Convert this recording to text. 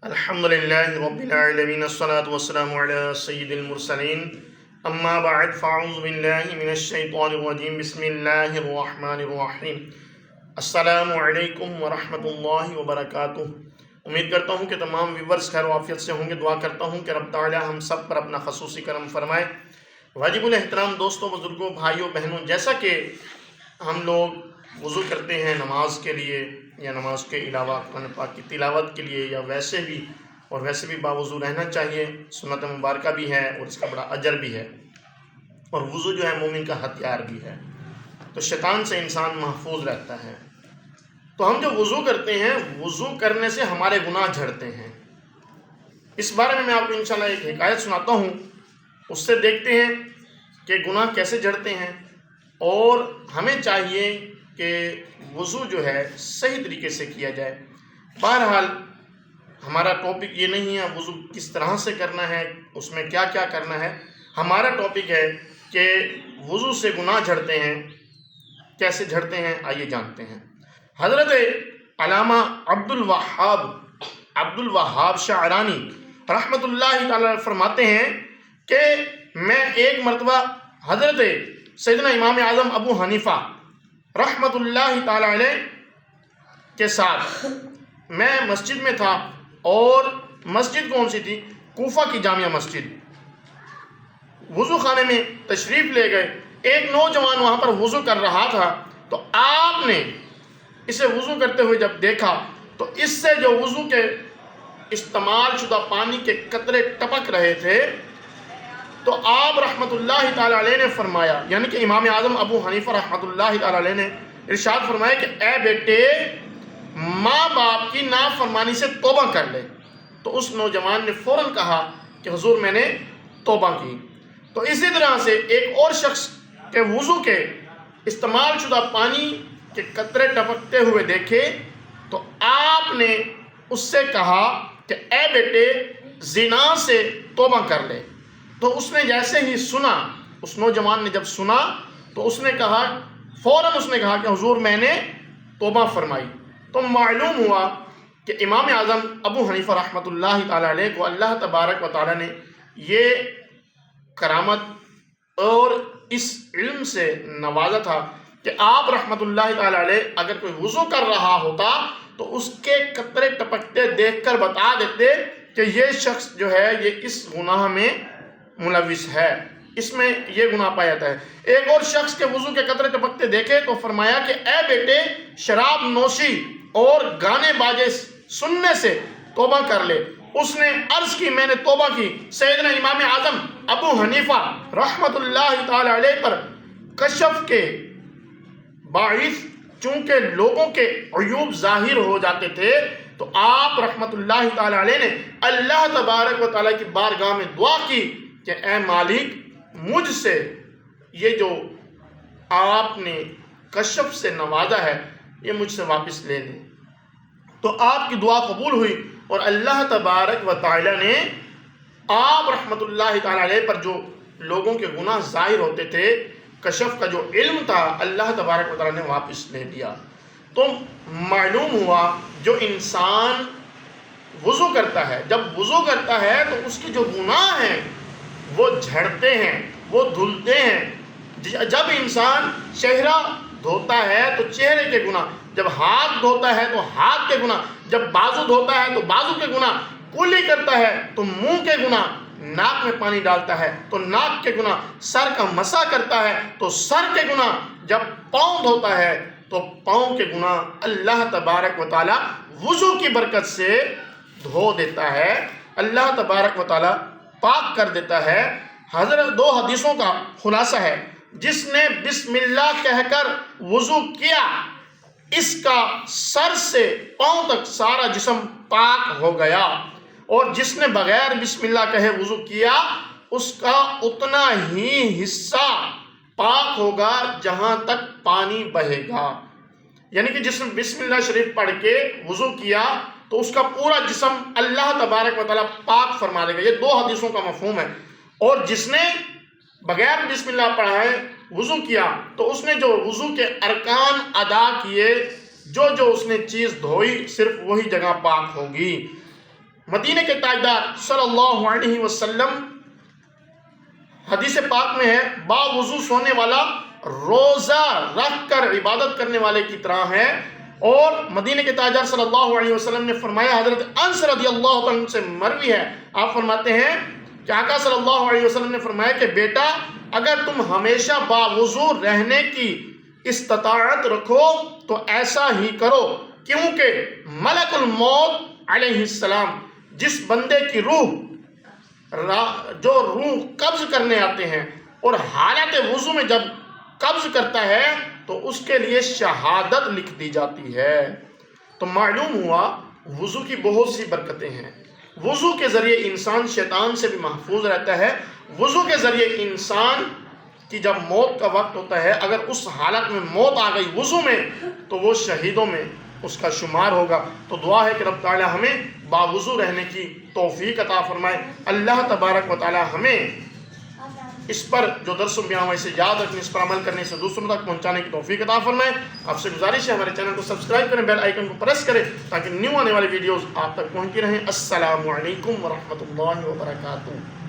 الحمد لله رب العالمين الصلاة والسلام على سيد المرسلين اما بعد فاعوذ بالله من الشیطان الرجیم بسم اللہ الرحمن الرحیم السلام علیکم ورحمۃ اللہ وبرکاتہ۔ امید کرتا ہوں کہ تمام ویورز خیر و عافیت سے ہوں گے۔ دعا کرتا ہوں کہ رب تعالی ہم سب پر اپنا خصوصی کرم فرمائے۔ واجب الاحترام دوستوں، بزرگوں، بھائیوں، بہنوں، جیسا کہ ہم لوگ وضو کرتے ہیں نماز کے لیے یا نماز کے علاوہ قرآن پاک کی تلاوت کے لیے یا ویسے بھی باوضو رہنا چاہیے، سنت مبارکہ بھی ہے اور اس کا بڑا اجر بھی ہے، اور وضو جو ہے مومن کا ہتھیار بھی ہے، تو شیطان سے انسان محفوظ رہتا ہے۔ تو ہم جو وضو کرتے ہیں، وضو کرنے سے ہمارے گناہ جھڑتے ہیں۔ اس بارے میں آپ کو انشاءاللہ ایک حکایت سناتا ہوں، اس سے دیکھتے ہیں کہ گناہ کیسے جھڑتے ہیں، اور ہمیں چاہیے کہ وضو جو ہے صحیح طریقے سے کیا جائے۔ بہرحال ہمارا ٹاپک یہ نہیں ہے وضو کس طرح سے کرنا ہے، اس میں کیا کیا کرنا ہے۔ ہمارا ٹاپک ہے کہ وضو سے گناہ جھڑتے ہیں، کیسے جھڑتے ہیں، آئیے جانتے ہیں۔ حضرت علامہ عبد الوہاب شعرانی رحمۃ اللہ تعالی فرماتے ہیں کہ میں ایک مرتبہ حضرت سیدنا امام اعظم ابو حنیفہ رحمۃ اللہ تعالی علیہ کے ساتھ میں مسجد میں تھا، اور مسجد کون سی تھی؟ کوفہ کی جامعہ مسجد۔ وضو خانے میں تشریف لے گئے، ایک نوجوان وہاں پر وضو کر رہا تھا، تو آپ نے اسے وضو کرتے ہوئے جب دیکھا تو اس سے جو وضو کے استعمال شدہ پانی کے قطرے ٹپک رہے تھے، تو آپ رحمۃ اللہ تعالی علیہ نے فرمایا، یعنی کہ امام اعظم ابو حنیفہ رحمۃ اللہ تعالی علیہ نے ارشاد فرمایا کہ اے بیٹے، ماں باپ کی نافرمانی سے توبہ کر لے۔ تو اس نوجوان نے فوراً کہا کہ حضور میں نے توبہ کی۔ تو اسی طرح سے ایک اور شخص کے وضو کے استعمال شدہ پانی کے قطرے ٹپکتے ہوئے دیکھے، تو آپ نے اس سے کہا کہ اے بیٹے، زنا سے توبہ کر لے۔ تو اس نے جیسے ہی سنا، اس نوجوان نے جب سنا تو اس نے کہا، فوراً اس نے کہا کہ حضور میں نے توبہ فرمائی۔ تو معلوم ہوا کہ امام اعظم ابو حنیفہ رحمۃ اللہ تعالی علیہ کو اللہ تبارک و تعالی نے یہ کرامت اور اس علم سے نوازا تھا کہ آپ رحمۃ اللہ تعالی علیہ اگر کوئی وضو کر رہا ہوتا تو اس کے قطرے ٹپکتے دیکھ کر بتا دیتے کہ یہ شخص جو ہے یہ اس گناہ میں ملوث ہے، اس میں یہ گناہ پایا جاتا ہے۔ ایک اور شخص کے وضو کے قطرے ٹپکتے دیکھے تو فرمایا کہ اے بیٹے، شراب نوشی اور گانے باجے سننے سے توبہ کر لے۔ اس نے عرض کی، میں نے توبہ کی۔ سیدنا امام اعظم ابو حنیفہ رحمۃ اللہ تعالی علیہ پر کشف کے باعث چونکہ لوگوں کے عیوب ظاہر ہو جاتے تھے، تو آپ رحمۃ اللہ تعالی علیہ نے اللہ تبارک و تعالی کی بارگاہ میں دعا کی کہ اے مالک، مجھ سے یہ جو آپ نے کشف سے نوازا ہے یہ مجھ سے واپس لے لیں۔ تو آپ کی دعا قبول ہوئی، اور اللہ تبارک و تعالی نے آپ رحمۃ اللہ تعالی علیہ پر جو لوگوں کے گناہ ظاہر ہوتے تھے، کشف کا جو علم تھا، اللہ تبارک و تعالی نے واپس لے لیا۔ تو معلوم ہوا جو انسان وضو کرتا ہے، جب وضو کرتا ہے تو اس کے جو گناہ ہیں وہ جھڑتے ہیں، وہ دھلتے ہیں۔ جب انسان چہرہ دھوتا ہے تو چہرے کے گناہ، جب ہاتھ دھوتا ہے تو ہاتھ کے گناہ، جب بازو دھوتا ہے تو بازو کے گناہ، کلی کرتا ہے تو منہ کے گناہ، ناک میں پانی ڈالتا ہے تو ناک کے گناہ، سر کا مسح کرتا ہے تو سر کے گناہ، جب پاؤں دھوتا ہے تو پاؤں کے گناہ اللہ تبارک و تعالی وضو کی برکت سے دھو دیتا ہے، اللہ تبارک و تعالی پاک کر دیتا ہے۔ حضرت دو حدیثوں کا خلاصہ ہے، جس نے بسم اللہ کہہ کر وضو کیا، اس کا سر سے پاؤں تک سارا جسم پاک ہو گیا، اور جس نے بغیر بسم اللہ کہے وضو کیا، اس کا اتنا ہی حصہ پاک ہوگا جہاں تک پانی بہے گا۔ یعنی کہ جس نے بسم اللہ شریف پڑھ کے وضو کیا تو اس کا پورا جسم اللہ تبارک و تعالیٰ پاک فرما دے گا۔ یہ دو حدیثوں کا مفہوم ہے۔ اور جس نے بغیر بسم اللہ پڑھا ہے وضو کیا تو اس نے جو وضو کے ارکان ادا کیے، جو اس نے چیز دھوئی، صرف وہی جگہ پاک ہوگی۔ مدینہ کے تاجدار صلی اللہ علیہ وسلم، حدیث پاک میں ہے، باوضو سونے والا روزہ رکھ کر عبادت کرنے والے کی طرح ہے۔ اور مدینہ کے تاجدار صلی اللہ علیہ وسلم نے فرمایا، حضرت انس رضی اللہ عنہ سے مروی ہے، آپ فرماتے ہیں کہ آقا صلی اللہ علیہ وسلم نے فرمایا کہ بیٹا اگر تم ہمیشہ باوضو رہنے کی استطاعت رکھو تو ایسا ہی کرو، کیونکہ ملک الموت علیہ السلام جس بندے کی جو روح قبض کرنے آتے ہیں اور حالت وضو میں جب قبض کرتا ہے تو اس کے لیے شہادت لکھ دی جاتی ہے۔ تو معلوم ہوا وضو کی بہت سی برکتیں ہیں۔ وضو کے ذریعے انسان شیطان سے بھی محفوظ رہتا ہے۔ وضو کے ذریعے انسان کی جب موت کا وقت ہوتا ہے، اگر اس حالت میں موت آ گئی وضو میں، تو وہ شہیدوں میں اس کا شمار ہوگا۔ تو دعا ہے کہ رب تعالی ہمیں باوضو رہنے کی توفیق عطا فرمائے۔ اللہ تبارک و تعالی ہمیں اس پر جو درس و بیان سے یاد رکھنے، اس پر عمل کرنے سے دوسروں تک پہنچانے کی توفیق عطا فرمائے۔ آپ سے گزارش ہے ہمارے چینل کو سبسکرائب کریں، بیل آئیکن کو پریس کریں تاکہ نیو آنے والی ویڈیوز آپ تک پہنچتی رہیں۔ السلام علیکم ورحمۃ اللہ وبرکاتہ۔